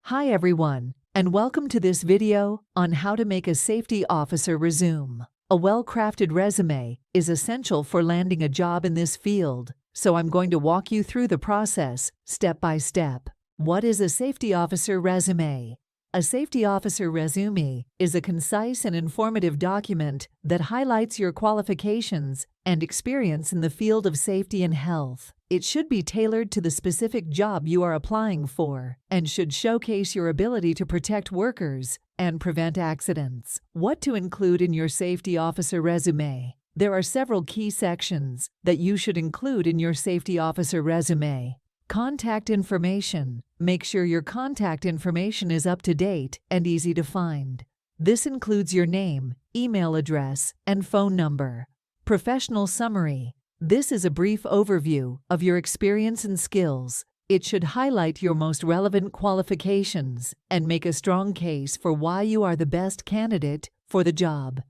Hi everyone, and welcome to this video on how to make a safety officer resume. A well-crafted resume is essential for landing a job in this field, so I'm going to walk you through the process step by step. What is a safety officer resume? A safety officer resume is a concise and informative document that highlights your qualifications and experience in the field of safety and health. It should be tailored to the specific job you are applying for and should showcase your ability to protect workers and prevent accidents. What to include in your safety officer resume? There are several key sections that you should include in your safety officer resume. Contact information. Make sure your contact information is up to date and easy to find. This includes your name, email address, and phone number. Professional summary. This is a brief overview of your experience and skills. It should highlight your most relevant qualifications and make a strong case for why you are the best candidate for the job.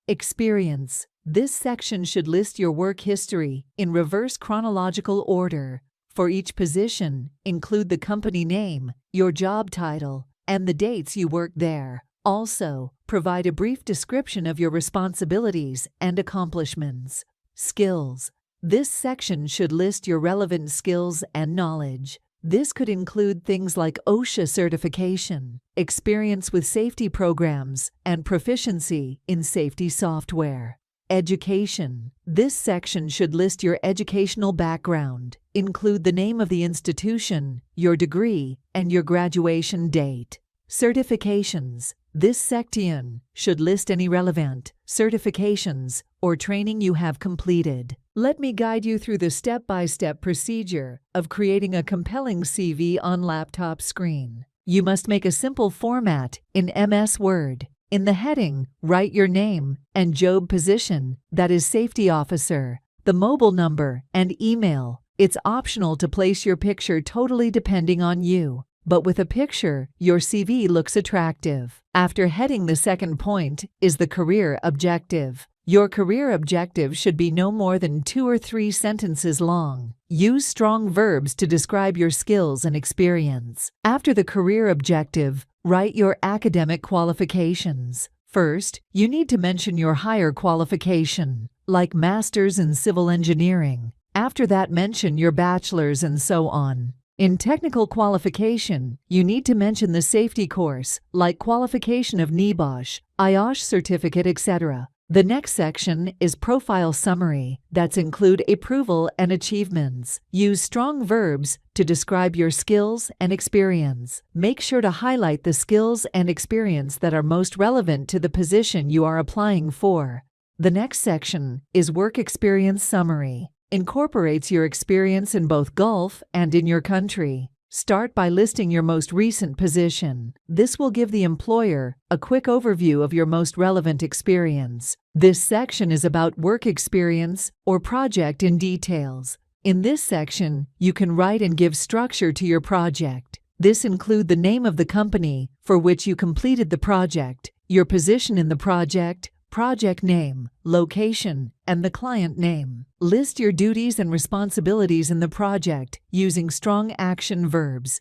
Experience. This section should list your work history in reverse chronological order. For each position, include the company name, your job title, and the dates you worked there. Also, provide a brief description of your responsibilities and accomplishments. Skills. This section should list your relevant skills and knowledge. This could include things like OSHA certification, experience with safety programs, and proficiency in safety software. Education. This section should list your educational background, include the name of the institution, your degree, and your graduation date. Certifications. This section should list any relevant certifications or training you have completed. Let me guide you through the step-by-step procedure of creating a compelling CV on laptop screen. You must make a simple format in MS Word. In the heading, write your name and job position, that is safety officer, the mobile number, and email. It's optional to place your picture totally depending on you, but with a picture, your CV looks attractive. After heading, the second point is the career objective. Your career objective should be no more than 2 or 3 sentences long. Use strong verbs to describe your skills and experience. After the career objective, write your academic qualifications. First, you need to mention your higher qualification, like Master's in Civil Engineering. After that, mention your bachelor's and so on. In technical qualification, you need to mention the safety course, like qualification of NEBOSH, IOSH certificate, etc. The next section is profile summary. That's include approval and achievements. Use strong verbs to describe your skills and experience. Make sure to highlight the skills and experience that are most relevant to the position you are applying for. The next section is work experience summary. Incorporates your experience in both Gulf and in your country. Start by listing your most recent position. This will give the employer a quick overview of your most relevant experience. This section is about work experience or project in details. In this section, you can write and give structure to your project. This includes the name of the company for which you completed the project, your position in the project, project name, location, and the client name. List your duties and responsibilities in the project using strong action verbs.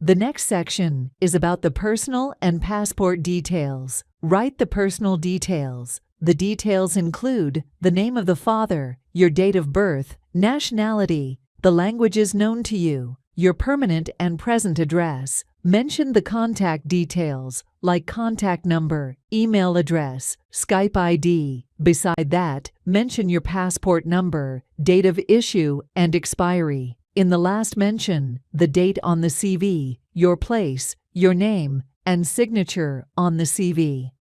The next section is about the personal and passport details. Write the personal details. The details include the name of the father, your date of birth, nationality, the languages known to you, your permanent and present address. Mention the contact details, like contact number, email address, Skype ID. Beside that, mention your passport number, date of issue, and expiry. In the last, mention the date on the CV, your place, your name, and signature on the CV.